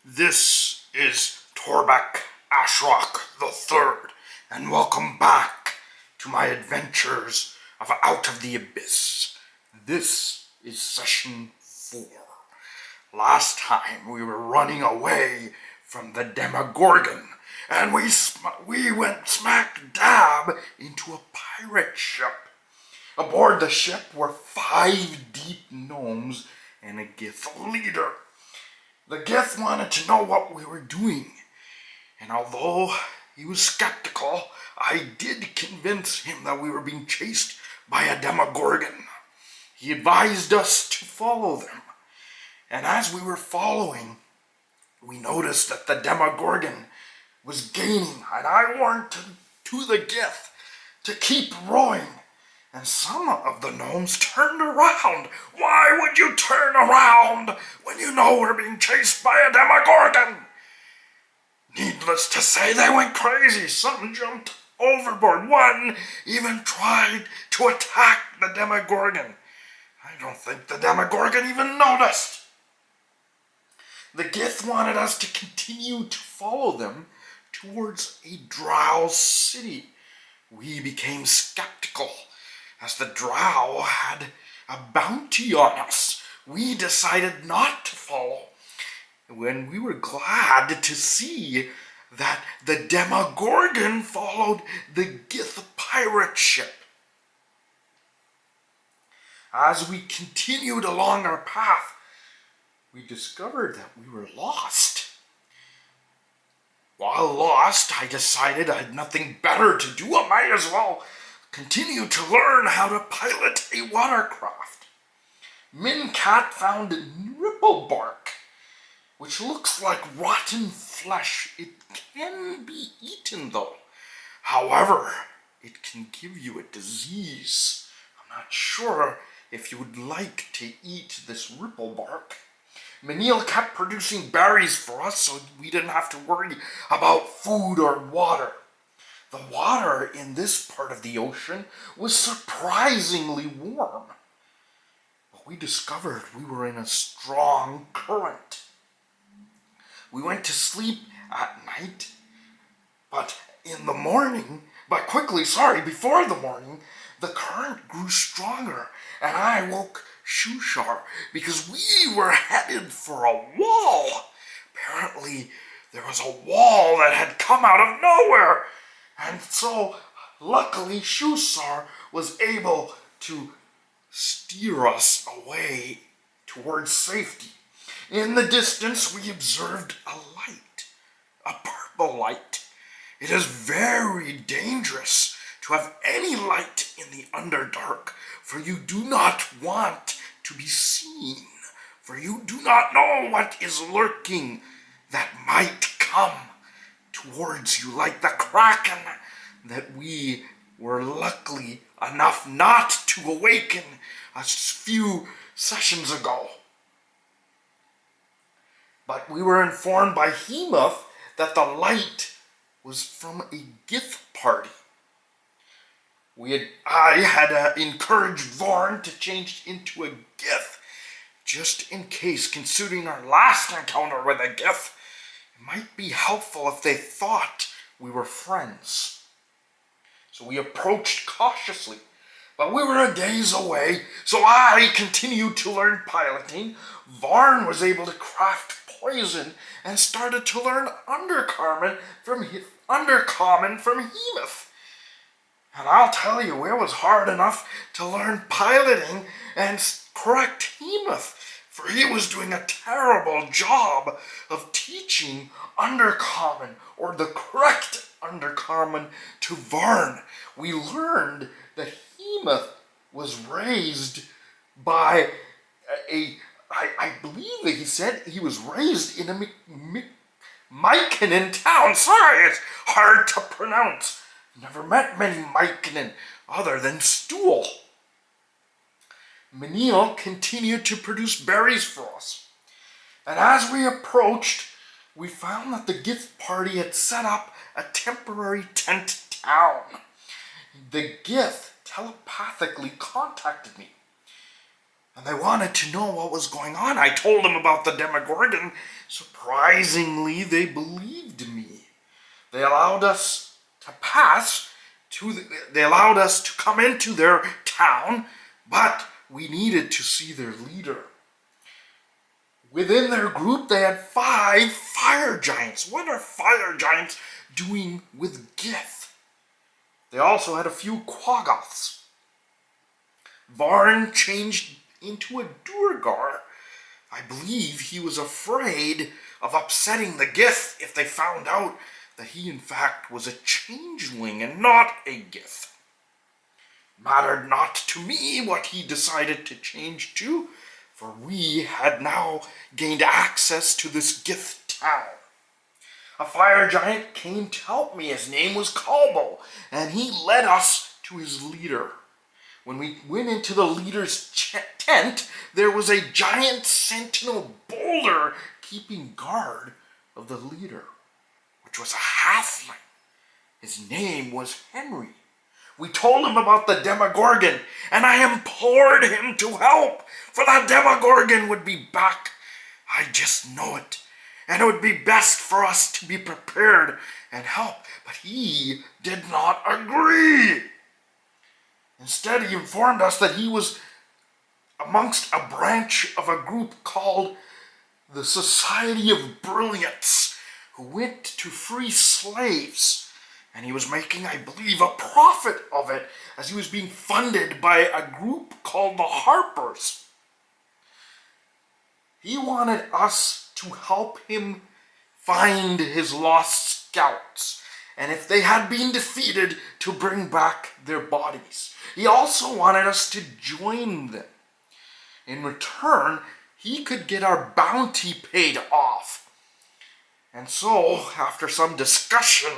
This is Torbeck Ashrock III, and welcome back to my adventures of Out of the Abyss. This is Session 4. Last time we were running away from the Demogorgon, and we went smack dab into a pirate ship. Aboard the ship were 5 deep gnomes and a Gith leader. The Gith wanted to know what we were doing, and although he was skeptical, I did convince him that we were being chased by a Demogorgon. He advised us to follow them, and as we were following, we noticed that the Demogorgon was gaining, and I warned to the Gith to keep rowing. And some of the gnomes turned around. Why would you turn around when you know we're being chased by a Demogorgon? Needless to say, they went crazy. Some jumped overboard. One even tried to attack the Demogorgon. I don't think the Demogorgon even noticed. The Gith wanted us to continue to follow them towards a drow city. We became skeptical, as the drow had a bounty on us. We decided not to follow, when we were glad to see that the Demogorgon followed the Gith pirate ship. As we continued along our path, we discovered that we were lost. While lost, I decided I had nothing better to do. I might as well continue to learn how to pilot a watercraft. Mincat found ripple bark, which looks like rotten flesh. It can be eaten though. However, it can give you a disease. I'm not sure if you would like to eat this ripple bark. Miniel kept producing berries for us, so we didn't have to worry about food or water. The water in this part of the ocean was surprisingly warm. But we discovered we were in a strong current. We went to sleep at night, but before the morning, the current grew stronger, and I woke Shushar because we were headed for a wall. Apparently, there was a wall that had come out of nowhere. And so, luckily, Shushar was able to steer us away towards safety. In the distance, we observed a light, a purple light. It is very dangerous to have any light in the Underdark, for you do not want to be seen, for you do not know what is lurking that might come towards you, like the Kraken that we were lucky enough not to awaken a few sessions ago. But we were informed by Hemoth that the light was from a Gith party. I had encouraged Varn to change into a Gith, just in case, considering our last encounter with a Gith. It might be helpful if they thought we were friends. So we approached cautiously, but we were a days away, so I continued to learn piloting. Varn was able to craft poison and started to learn Undercommon from Hemoth. And I'll tell you, it was hard enough to learn piloting and correct Hemoth, for he was doing a terrible job of teaching Undercommon, or the correct Undercommon, to Varn. We learned that Hemoth was raised by I believe that he said he was raised in a Mykonen town. Sorry, it's hard to pronounce. Never met many Mykonen other than Stool. Miniel continued to produce berries for us. And as we approached, we found that the Gith party had set up a temporary tent town. The Gith telepathically contacted me. and they wanted to know what was going on. I told them about the Demogorgon. Surprisingly, they believed me. They allowed us to they allowed us to come into their town, but we needed to see their leader. Within their group, they had 5 fire giants. What are fire giants doing with Gith? They also had a few Quaggoths. Varn changed into a Duergar. I believe he was afraid of upsetting the Gith if they found out that he in fact was a changeling and not a Gith. Mattered not to me what he decided to change to, for we had now gained access to this Gith town. A fire giant came to help me. His name was Kalbo, and he led us to his leader. When we went into the leader's tent, there was a giant sentinel boulder keeping guard of the leader, which was a halfling. His name was Henry. We told him about the Demogorgon, and I implored him to help, for the Demogorgon would be back. I just know it, and it would be best for us to be prepared and help, but he did not agree. Instead, he informed us that he was amongst a branch of a group called the Society of Brilliance, who went to free slaves. And he was making, I believe, a profit of it, as he was being funded by a group called the Harpers. He wanted us to help him find his lost scouts, and if they had been defeated, to bring back their bodies. He also wanted us to join them. In return, he could get our bounty paid off. And so, after some discussion,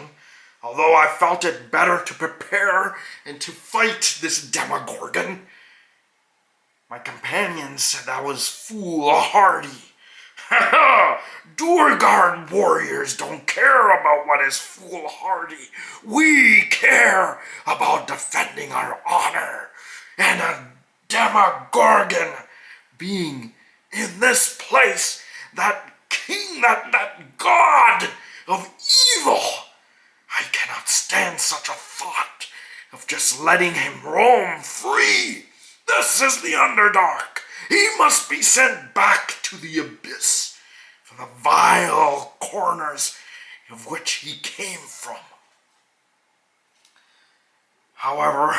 although I felt it better to prepare and to fight this Demogorgon, my companions said I was foolhardy. Duergar warriors don't care about what is foolhardy. We care about defending our honor, and a Demogorgon being in this place, that king, that god of evil. I cannot stand such a thought of just letting him roam free. This is the Underdark. He must be sent back to the abyss, from the vile corners of which he came from. However,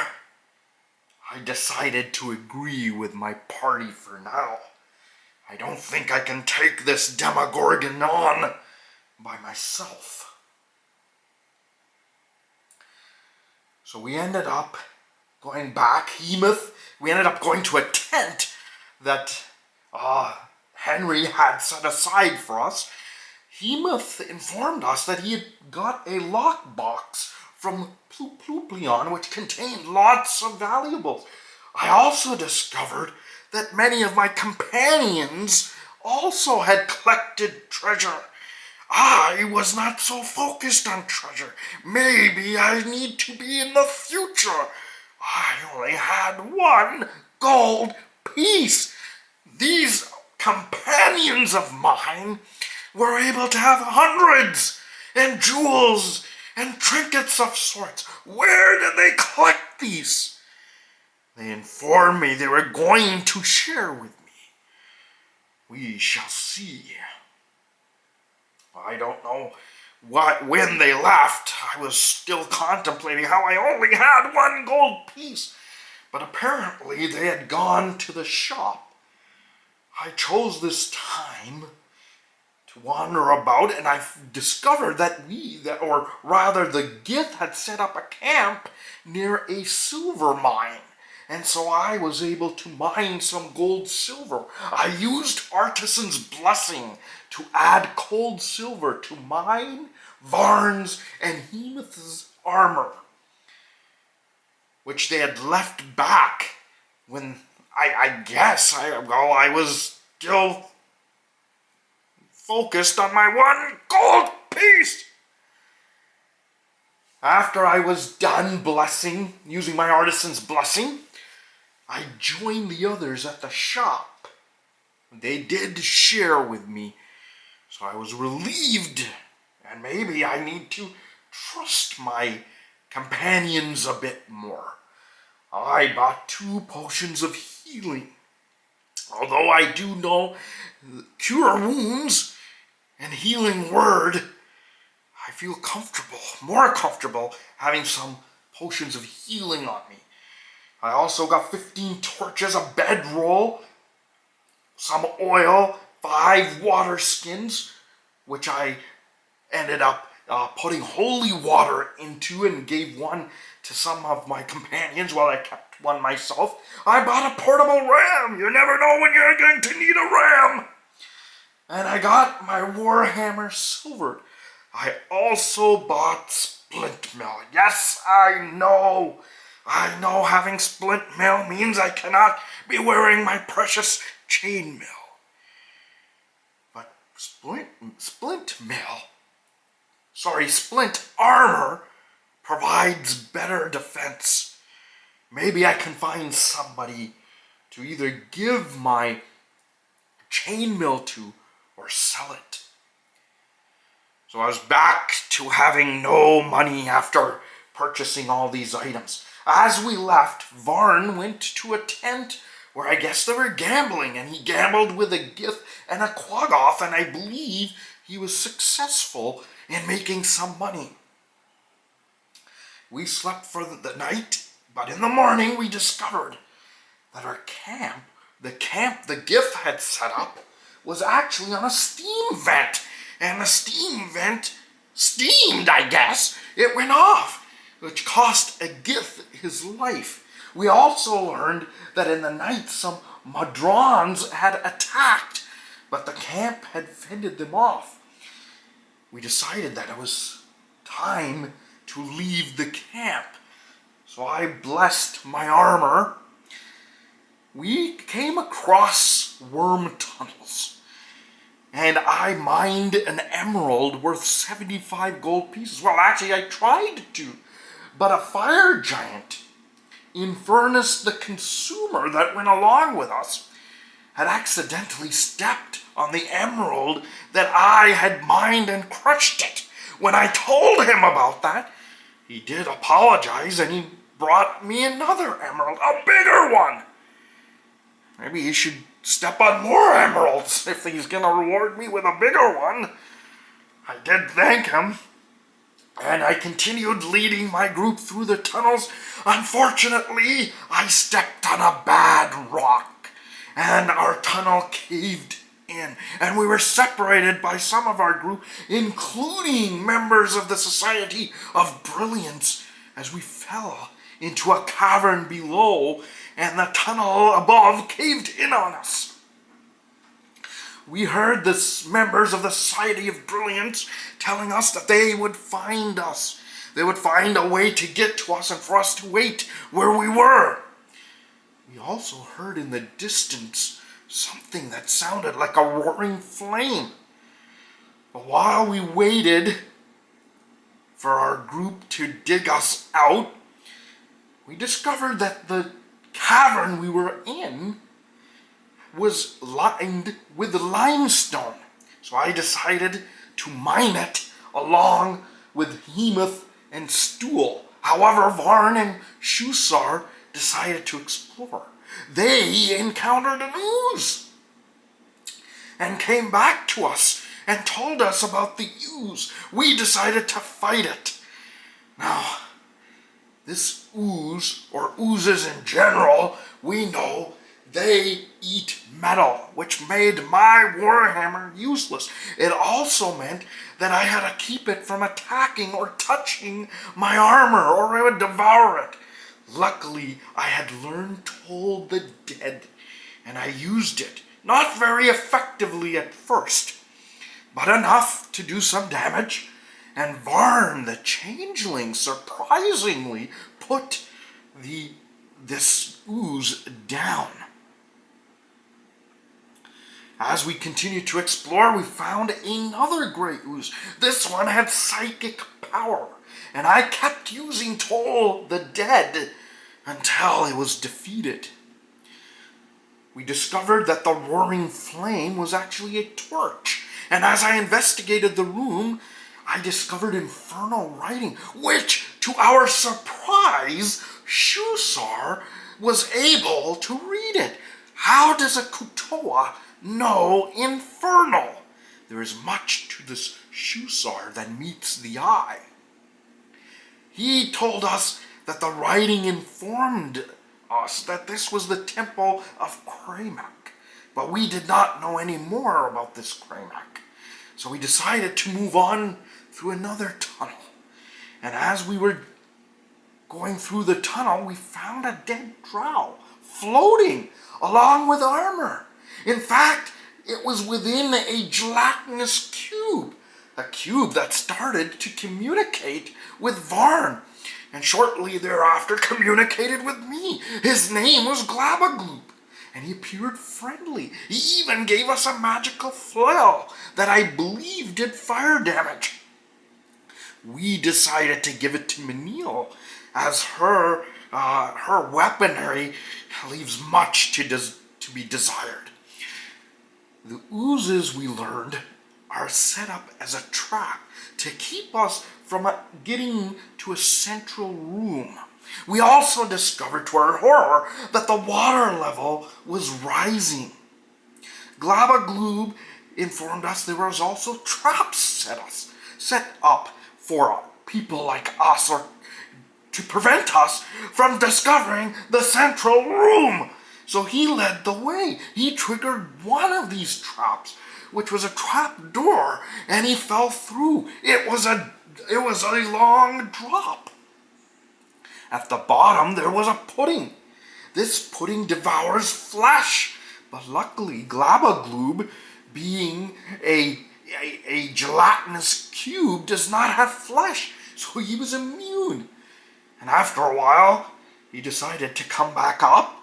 I decided to agree with my party for now. I don't think I can take this Demogorgon on by myself. So we ended up going back. We ended up going to a tent that Henry had set aside for us. Hemoth informed us that he had got a lockbox from Pluplion, which contained lots of valuables. I also discovered that many of my companions also had collected treasure. I was not so focused on treasure. Maybe I need to be in the future. I only had 1 gold piece. These companions of mine were able to have hundreds, and jewels and trinkets of sorts. Where did they collect these? They informed me they were going to share with me. We shall see. I don't know when they left. I was still contemplating how I only had 1 gold piece. But apparently they had gone to the shop. I chose this time to wander about, and I discovered that the Gith had set up a camp near a silver mine. And so I was able to mine some gold silver. I used Artisan's Blessing to add cold silver to mine, Varn's, and Hemoth's armor, which they had left back when I was still focused on my 1 gold piece. After I was done using my Artisan's Blessing, I joined the others at the shop. They did share with me, so I was relieved, and maybe I need to trust my companions a bit more. I bought 2 potions of healing. Although I do know cure wounds and healing word, I feel comfortable, more comfortable, having some potions of healing on me. I also got 15 torches, a bedroll, some oil, 5 water skins, which I ended up putting holy water into and gave one to some of my companions while I kept one myself. I bought a portable ram. You never know when you're going to need a ram. And I got my warhammer silvered. I also bought splint mill. Yes, I know having splint mill means I cannot be wearing my precious chain mill. But splint armor provides better defense. Maybe I can find somebody to either give my chainmail to or sell it. So I was back to having no money after purchasing all these items. As we left, Varn went to a tent where I guess they were gambling, and he gambled with a Gith and a Quaggoth, and I believe he was successful in making some money. We slept for the night, but in the morning we discovered that our camp the Gith had set up, was actually on a steam vent. And the steam vent steamed, I guess. It went off, which cost a Gith his life. We also learned that in the night some Madrons had attacked, but the camp had fended them off. We decided that it was time to leave the camp. So I blessed my armor. We came across worm tunnels, and I mined an emerald worth 75 gold pieces. Well, actually, I tried to, but a fire giant, Infernus the Consumer, that went along with us, had accidentally stepped on the emerald that I had mined and crushed it. When I told him about that, he did apologize, and he brought me another emerald, a bigger one. Maybe he should step on more emeralds if he's going to reward me with a bigger one. I did thank him, and I continued leading my group through the tunnels. Unfortunately, I stepped on a bad rock, and our tunnel caved in, and we were separated by some of our group, including members of the Society of Brilliance, as we fell into a cavern below, and the tunnel above caved in on us. We heard the members of the Society of Brilliance telling us that they would find us. They would find a way to get to us and for us to wait where we were. We also heard in the distance something that sounded like a roaring flame. But while we waited for our group to dig us out, we discovered that the cavern we were in was lined with limestone. So I decided to mine it along with Hemoth and Stool. However, Varn and Shusar decided to explore. They encountered an ooze and came back to us and told us about the ooze. We decided to fight it. Now, this ooze, or oozes in general, we know they eat metal, which made my warhammer useless. It also meant that I had to keep it from attacking or touching my armor, or it would devour it. Luckily, I had learned Toll the Dead, and I used it, not very effectively at first, but enough to do some damage. And Varn, the Changeling, surprisingly put this ooze down. As we continued to explore, we found another grey ooze. This one had psychic power, and I kept using Toll the Dead until it was defeated. we discovered that the roaring flame was actually a torch. And as I investigated the room, I discovered infernal writing, which, to our surprise, Shusar was able to read it. How does a Kutoa know infernal? There is much to this Shusar that meets the eye. He told us that the writing informed us that this was the temple of Kramak, but we did not know any more about this Kramak. So we decided to move on through another tunnel. And as we were going through the tunnel, we found a dead drow floating along with armor. In fact, it was within a gelatinous cube, a cube that started to communicate with Varn, and shortly thereafter communicated with me. His name was Glabagloop, and he appeared friendly. He even gave us a magical flail that I believe did fire damage. We decided to give it to Miniel, as her weaponry leaves much to be desired. The oozes, we learned, are set up as a trap to keep us from getting to a central room. We also discovered, to our horror, that the water level was rising. Glabagloob informed us there was also traps set up for people like us, or to prevent us from discovering the central room. So he led the way. He triggered one of these traps, which was a trap door, and he fell through. It was a long drop. At the bottom there was a pudding. This pudding devours flesh, but luckily Glabagloob, being a gelatinous cube, does not have flesh, so he was immune. And after a while, he decided to come back up.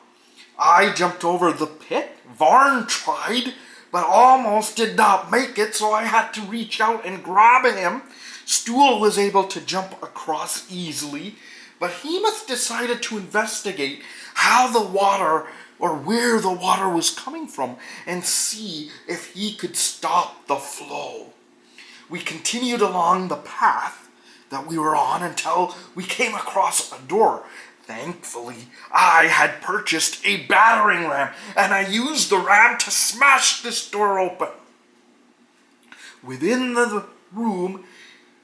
I jumped over the pit. Varn tried, but almost did not make it, so I had to reach out and grab him. Stool was able to jump across easily, but Hemoth decided to investigate how the water, or where the water was coming from, and see if he could stop the flow. We continued along the path that we were on until we came across a door. Thankfully, I had purchased a battering ram, and I used the ram to smash this door open. Within the room,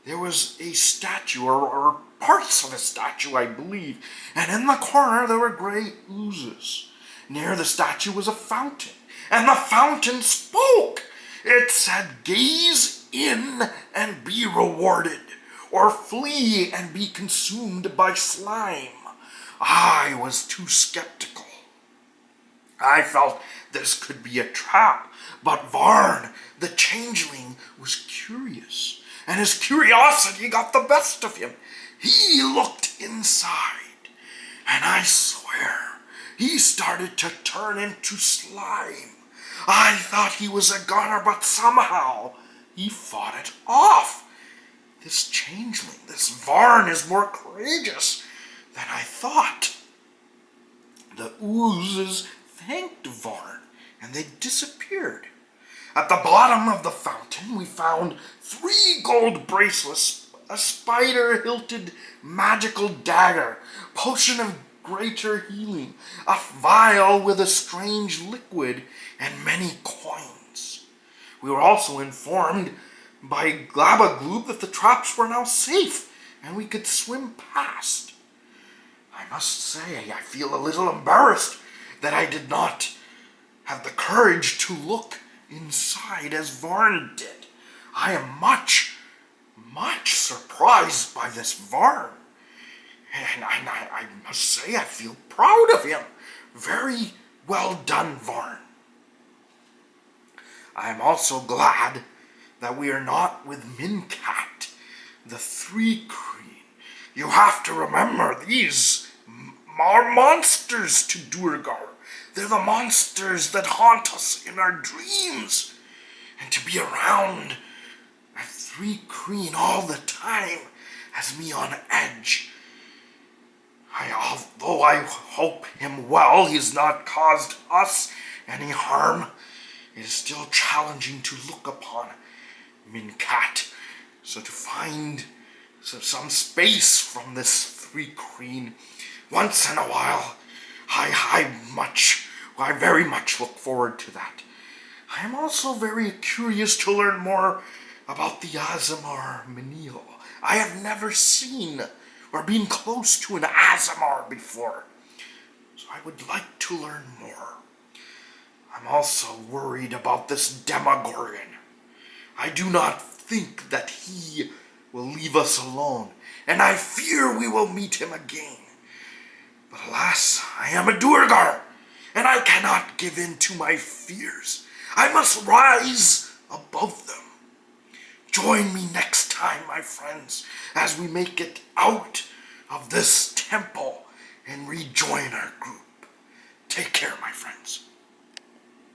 there was a statue, or parts of a statue, I believe, and in the corner there were gray oozes. Near the statue was a fountain, and the fountain spoke. It said, "Gaze in and be rewarded, or flee and be consumed by slime." I was too skeptical. I felt this could be a trap, but Varn, the Changeling, was curious, and his curiosity got the best of him. He looked inside, and I swear, he started to turn into slime. I thought he was a gunner, but somehow he fought it off. This Changeling, this Varn, is more courageous than I thought. The oozes thanked Varn, and they disappeared. At the bottom of the fountain, we found 3 gold bracelets, a spider-hilted magical dagger, potion of greater healing, a vial with a strange liquid, and many coins. We were also informed by Glabagloob that the traps were now safe, and we could swim past. I must say, I feel a little embarrassed that I did not have the courage to look inside as Varn did. I am much surprised by this Varn. And I must say, I feel proud of him. Very well done, Varn. I am also glad that we are not with Mincat, the Thri Kreen. You have to remember, these are monsters to Duergar. They're the monsters that haunt us in our dreams. And to be around a Thri Kreen all the time has me on edge. Although I hope him well, he's not caused us any harm, it is still challenging to look upon Mincat. So to find some space from this Thri Kreen once in a while, I very much look forward to that. I am also very curious to learn more about the Aasimar Miniel. I have never seen or been close to an Aasimar before, so I would like to learn more. I'm also worried about this Demogorgon. I do not think that he will leave us alone, and I fear we will meet him again. But alas, I am a Duergar, and I cannot give in to my fears. I must rise above them. Join me next time, my friends, as we make it out of this temple and rejoin our group. Take care, my friends.